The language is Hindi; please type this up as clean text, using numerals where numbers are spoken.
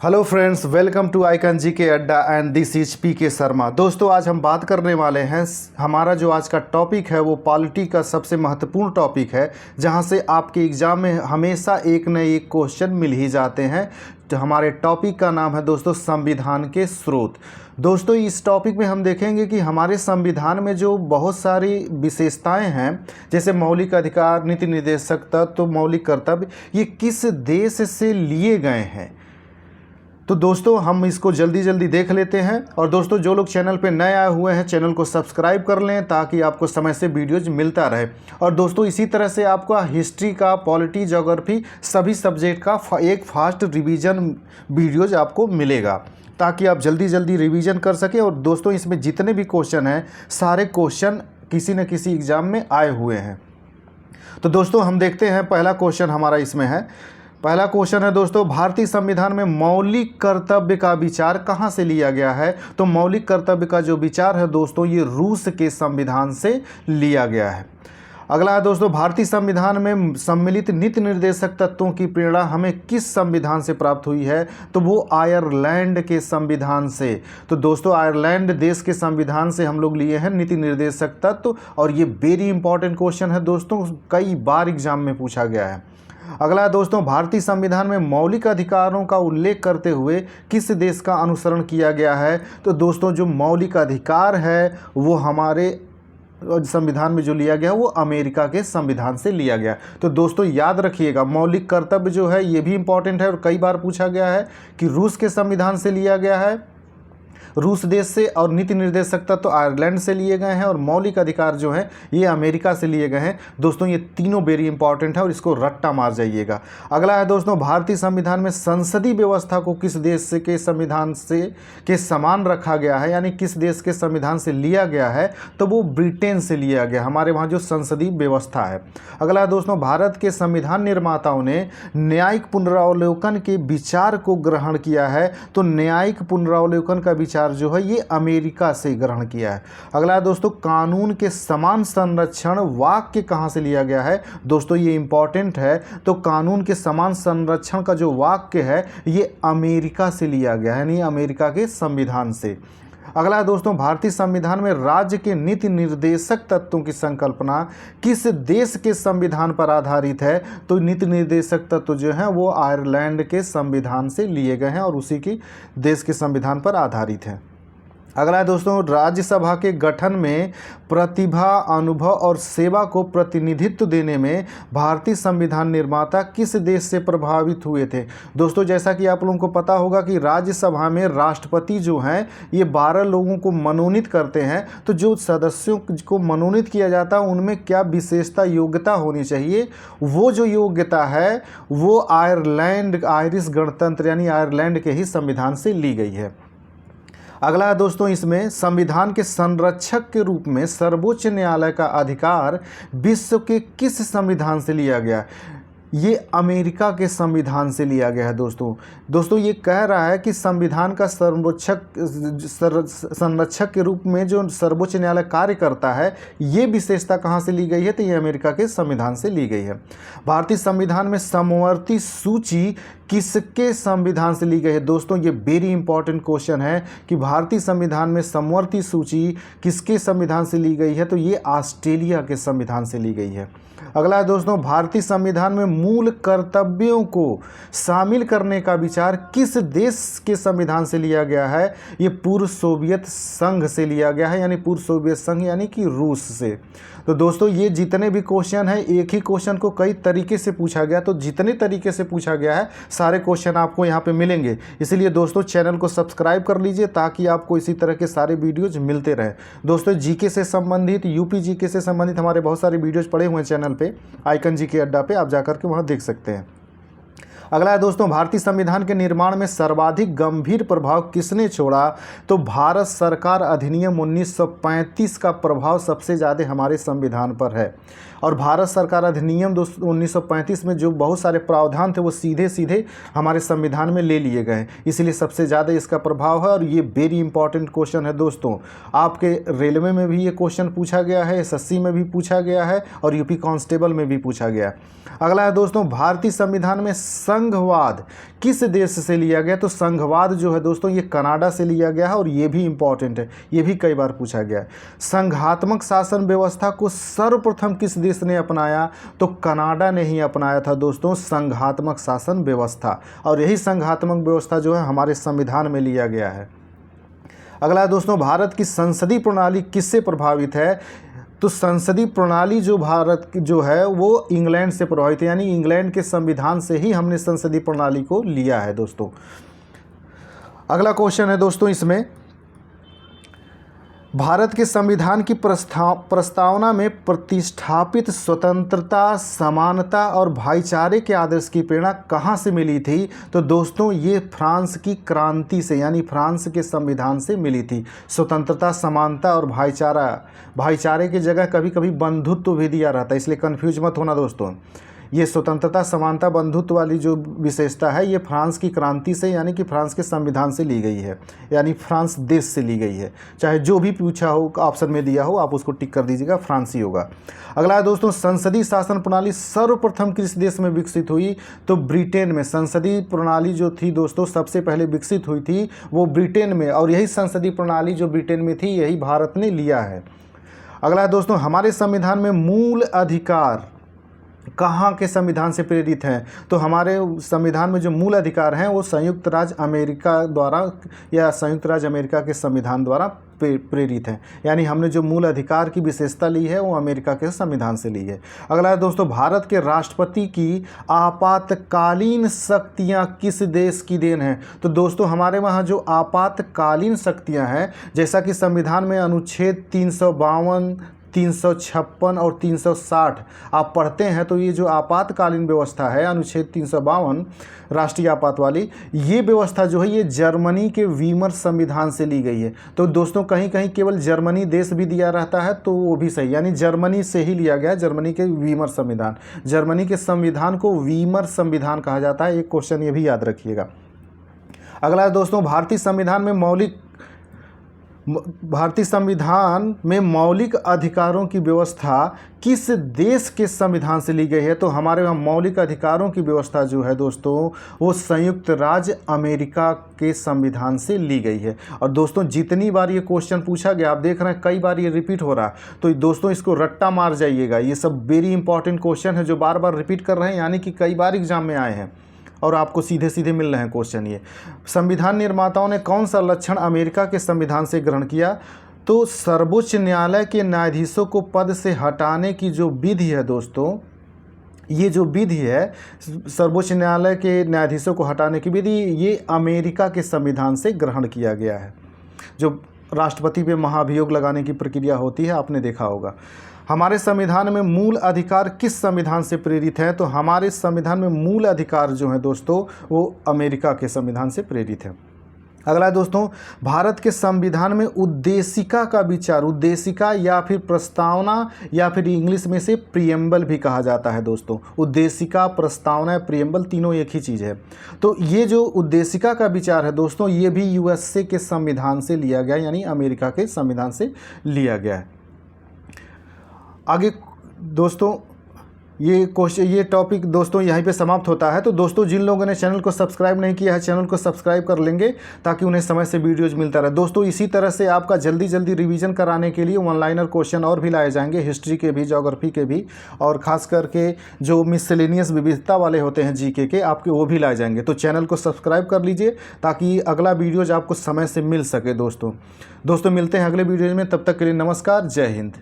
Hello friends, welcome to icon G K adda and this is P के शर्मा। दोस्तों, आज हम बात करने वाले हैं, हमारा जो आज का टॉपिक है वो पॉलिटी का सबसे महत्वपूर्ण टॉपिक है, जहां से आपके एग्ज़ाम में हमेशा एक न एक क्वेश्चन मिल ही जाते हैं। तो हमारे टॉपिक का नाम है दोस्तों संविधान के स्रोत। दोस्तों, इस टॉपिक में हम देखेंगे कि हमारे संविधान में जो बहुत सारी विशेषताएं हैं, जैसे मौलिक अधिकार, नीति निर्देशक तत्व, मौलिक कर्तव्य, ये किस देश से लिए गए हैं। तो दोस्तों, हम इसको जल्दी देख लेते हैं। और दोस्तों, जो लोग चैनल पे नए आए हुए हैं, चैनल को सब्सक्राइब कर लें ताकि आपको समय से वीडियोज मिलता रहे। और दोस्तों, इसी तरह से आपका हिस्ट्री का, पॉलिटी, ज्योग्राफी, सभी सब्जेक्ट का एक फास्ट रिवीजन वीडियोज आपको मिलेगा, ताकि आप जल्दी रिवीजन कर सकें। और दोस्तों, इसमें जितने भी क्वेश्चन हैं, सारे क्वेश्चन किसी न किसी एग्ज़ाम में आए हुए हैं। तो दोस्तों, हम देखते हैं, पहला क्वेश्चन हमारा इसमें है। पहला क्वेश्चन है दोस्तों, भारतीय संविधान में मौलिक कर्तव्य का विचार कहाँ से लिया गया है। तो मौलिक कर्तव्य का जो विचार है दोस्तों, ये रूस के संविधान से लिया गया है। अगला है दोस्तों, भारतीय संविधान में सम्मिलित नीति निर्देशक तत्वों की प्रेरणा हमें किस संविधान से प्राप्त हुई है। तो वो आयरलैंड के संविधान से। तो दोस्तों, आयरलैंड देश के संविधान से हम लोग लिए हैं नीति निर्देशक तत्व। और ये वेरी इंपॉर्टेंट क्वेश्चन है दोस्तों, कई बार एग्जाम में पूछा गया है। अगला है दोस्तों, भारतीय संविधान में मौलिक अधिकारों का उल्लेख करते हुए किस देश का अनुसरण किया गया है। तो दोस्तों, जो मौलिक अधिकार है वो हमारे संविधान में जो लिया गया है वो अमेरिका के संविधान से लिया गया। तो दोस्तों, याद रखिएगा, मौलिक कर्तव्य जो है ये भी इंपॉर्टेंट है और कई बार पूछा गया है कि रूस के संविधान से लिया गया है, रूस देश से। और नीति निर्देशक तत्व तो आयरलैंड से लिए गए हैं। और मौलिक अधिकार जो हैं ये अमेरिका से लिए गए हैं। दोस्तों, ये तीनों वेरी इंपॉर्टेंट है और इसको रट्टा मार जाइएगा। अगला है दोस्तों, भारतीय संविधान में संसदीय व्यवस्था को किस देश से के संविधान से के समान रखा गया है, यानी किस देश के संविधान से लिया गया है। तो वो ब्रिटेन से लिया गया, हमारे वहाँ जो संसदीय व्यवस्था है। अगला है दोस्तों, भारत के संविधान निर्माताओं ने न्यायिक पुनरावलोकन के विचार को ग्रहण किया है। तो न्यायिक पुनरावलोकन का विचार जो है ये अमेरिका से ग्रहण किया है। अगला है दोस्तों, कानून के समान संरक्षण वाक्य कहां से लिया गया है। दोस्तों, ये इंपॉर्टेंट है। तो कानून के समान संरक्षण का जो वाक्य है ये अमेरिका से लिया गया है, यानी अमेरिका के संविधान से। अगला है दोस्तों, भारतीय संविधान में राज्य के नीति निर्देशक तत्वों की संकल्पना किस देश के संविधान पर आधारित है। तो नीति निर्देशक तत्व जो हैं वो आयरलैंड के संविधान से लिए गए हैं और उसी की देश के संविधान पर आधारित है। अगला है दोस्तों, राज्यसभा के गठन में प्रतिभा, अनुभव और सेवा को प्रतिनिधित्व देने में भारतीय संविधान निर्माता किस देश से प्रभावित हुए थे। दोस्तों, जैसा कि आप लोगों को पता होगा कि राज्यसभा में राष्ट्रपति जो हैं ये 12 लोगों को मनोनीत करते हैं। तो जो सदस्यों को मनोनीत किया जाता है उनमें क्या विशेषता, योग्यता होनी चाहिए, वो जो योग्यता है वो आयरिश गणतंत्र यानी आयरलैंड के ही संविधान से ली गई है। अगला है दोस्तों, इसमें संविधान के संरक्षक के रूप में सर्वोच्च न्यायालय का अधिकार विश्व के किस संविधान से लिया गया। ये अमेरिका के संविधान से लिया गया है। दोस्तों, ये कह रहा है कि संविधान का संरक्षक के रूप में जो सर्वोच्च न्यायालय कार्य करता है, ये विशेषता कहाँ से ली गई है। तो ये अमेरिका के संविधान से ली गई है। भारतीय संविधान में समवर्ती सूची किसके संविधान से ली गई है। दोस्तों, ये वेरी इंपॉर्टेंट क्वेश्चन है कि भारतीय संविधान में समवर्ती सूची किसके संविधान से ली गई है। तो ये ऑस्ट्रेलिया के संविधान से ली गई है। अगला है दोस्तों, भारतीय संविधान में मूल कर्तव्यों को शामिल करने का विचार किस देश के संविधान से लिया गया है। ये पूर्व सोवियत संघ से लिया गया है, यानी पूर्व सोवियत संघ यानी कि रूस से। तो दोस्तों, ये जितने भी क्वेश्चन हैं, एक ही क्वेश्चन को कई तरीके से पूछा गया। तो जितने तरीके से पूछा गया है सारे क्वेश्चन आपको यहाँ पे मिलेंगे। इसलिए दोस्तों, चैनल को सब्सक्राइब कर लीजिए ताकि आपको इसी तरह के सारे वीडियोज मिलते रहें। दोस्तों, जीके से संबंधित, यूपी जीके से संबंधित हमारे बहुत सारे वीडियोज पड़े हुए हैं चैनल पे, आइकन जी के अड्डा पे, आप जाकर के वहाँ देख सकते हैं। अगला है दोस्तों, भारतीय संविधान के निर्माण में सर्वाधिक गंभीर प्रभाव किसने छोड़ा। तो भारत सरकार अधिनियम 1935 का प्रभाव सबसे ज़्यादा हमारे संविधान पर है। और भारत सरकार अधिनियम 1935 में जो बहुत सारे प्रावधान थे वो सीधे सीधे हमारे संविधान में ले लिए गए, इसलिए सबसे ज़्यादा इसका प्रभाव है। और ये वेरी इंपॉर्टेंट क्वेश्चन है दोस्तों, आपके रेलवे में भी ये क्वेश्चन पूछा गया है, एसएससी में भी पूछा गया है और यूपी कांस्टेबल में भी पूछा गया है। अगला है दोस्तों, भारतीय संविधान में संघवाद किस देश से लिया गया? तो संघवाद जो है दोस्तों ये कनाडा से लिया गया है और ये भी इंपॉर्टेंट है, ये भी कई बार पूछा गया है। संघात्मक शासन व्यवस्था को सर्वप्रथम किस देश ने अपनाया? तो कनाडा ने ही अपनाया था दोस्तों संघात्मक शासन व्यवस्था, और यही संघात्मक व्यवस्था जो है हमारे संविधान में लिया गया है। अगला है दोस्तों, भारत की संसदीय प्रणाली किससे प्रभावित है? तो संसदीय प्रणाली जो भारत की जो है वो इंग्लैंड से प्रभावित है, यानी इंग्लैंड के संविधान से ही हमने संसदीय प्रणाली को लिया है दोस्तों। अगला क्वेश्चन है दोस्तों इसमें, भारत के संविधान की प्रस्तावना में प्रतिष्ठापित स्वतंत्रता, समानता और भाईचारे के आदर्श की प्रेरणा कहाँ से मिली थी? तो दोस्तों ये फ्रांस की क्रांति से, यानी फ्रांस के संविधान से मिली थी। स्वतंत्रता, समानता और भाईचारे की जगह कभी कभी बंधुत्व भी दिया रहता है, इसलिए कन्फ्यूज मत होना दोस्तों। ये स्वतंत्रता, समानता, बंधुत्व वाली जो विशेषता है ये फ्रांस की क्रांति से, यानी कि फ्रांस के संविधान से ली गई है, यानी फ्रांस देश से ली गई है। चाहे जो भी पूछा हो, ऑप्शन में दिया हो, आप उसको टिक कर दीजिएगा, फ्रांस ही होगा। अगला है दोस्तों, संसदीय शासन प्रणाली सर्वप्रथम किस देश में विकसित हुई? तो ब्रिटेन में। संसदीय प्रणाली जो थी दोस्तों सबसे पहले विकसित हुई थी वो ब्रिटेन में, और यही संसदीय प्रणाली जो ब्रिटेन में थी यही भारत ने लिया है। अगला है दोस्तों, हमारे संविधान में मूल अधिकार कहाँ के संविधान से प्रेरित हैं? तो हमारे संविधान में जो मूल अधिकार हैं वो संयुक्त राज्य अमेरिका द्वारा या संयुक्त राज्य अमेरिका के संविधान द्वारा प्रेरित हैं, यानी हमने जो मूल अधिकार की विशेषता ली है वो अमेरिका के संविधान से ली है। अगला है दोस्तों, भारत के राष्ट्रपति की आपातकालीन शक्तियां किस देश की देन है? तो दोस्तों हमारे वहाँ जो आपातकालीन शक्तियां हैं, जैसा कि संविधान में अनुच्छेद 352, 356 और 360 आप पढ़ते हैं, तो ये जो आपातकालीन व्यवस्था है अनुच्छेद 352 राष्ट्रीय आपात वाली, ये व्यवस्था जो है ये जर्मनी के वीमर संविधान से ली गई है। तो दोस्तों कहीं कहीं केवल जर्मनी देश भी दिया रहता है तो वो भी सही, यानी जर्मनी से ही लिया गया, जर्मनी के वीमर संविधान। जर्मनी के संविधान को वीमर संविधान कहा जाता है, एक क्वेश्चन ये भी याद रखिएगा। अगला है दोस्तों, भारतीय संविधान में मौलिक अधिकारों की व्यवस्था किस देश के संविधान से ली गई है? तो हमारे यहाँ मौलिक अधिकारों की व्यवस्था जो है दोस्तों वो संयुक्त राज्य अमेरिका के संविधान से ली गई है। और दोस्तों जितनी बार ये क्वेश्चन पूछा गया, आप देख रहे हैं कई बार ये रिपीट हो रहा है, तो दोस्तों इसको रट्टा मार जाइएगा। ये सब वेरी इंपॉर्टेंट क्वेश्चन है जो बार बार रिपीट कर रहे हैं, यानी कि कई बार एग्जाम में आए हैं और आपको सीधे सीधे मिल रहे हैं क्वेश्चन। ये संविधान निर्माताओं ने कौन सा लक्षण अमेरिका के संविधान से ग्रहण किया? तो सर्वोच्च न्यायालय के न्यायाधीशों को पद से हटाने की जो विधि है दोस्तों, ये जो विधि है सर्वोच्च न्यायालय के न्यायाधीशों को हटाने की विधि, ये अमेरिका के संविधान से ग्रहण किया गया है। जो राष्ट्रपति पे महाभियोग लगाने की प्रक्रिया होती है, आपने देखा होगा। हमारे संविधान में मूल अधिकार किस संविधान से प्रेरित है? तो हमारे संविधान में मूल अधिकार जो है दोस्तों वो अमेरिका के संविधान से प्रेरित है। अगला दोस्तों, भारत के संविधान में उद्देशिका का विचार, उद्देशिका या फिर प्रस्तावना या फिर इंग्लिश में से प्रियम्बल भी कहा जाता है दोस्तों। उद्देशिका, प्रस्तावना, प्रियम्बल तीनों एक ही चीज़ है। तो ये जो उद्देशिका का विचार है दोस्तों ये भी यूएसए के संविधान से लिया गया, यानी अमेरिका के संविधान से लिया गया है। आगे दोस्तों ये टॉपिक दोस्तों यहीं पे समाप्त होता है। तो दोस्तों जिन लोगों ने चैनल को सब्सक्राइब नहीं किया है, चैनल को सब्सक्राइब कर लेंगे ताकि उन्हें समय से वीडियोज मिलता रहे। दोस्तों इसी तरह से आपका जल्दी जल्दी रिवीजन कराने के लिए वन लाइनर क्वेश्चन और भी लाए जाएंगे, हिस्ट्री के भी, ज्योग्राफी के भी, और ख़ास करके जो मिसलेनियस विविधता वाले होते हैं जीके के, आपके वो भी लाए जाएंगे। तो चैनल को सब्सक्राइब कर लीजिए ताकि अगला वीडियोज आपको समय से मिल सके। दोस्तों मिलते हैं अगले वीडियो में, तब तक के लिए नमस्कार, जय हिंद।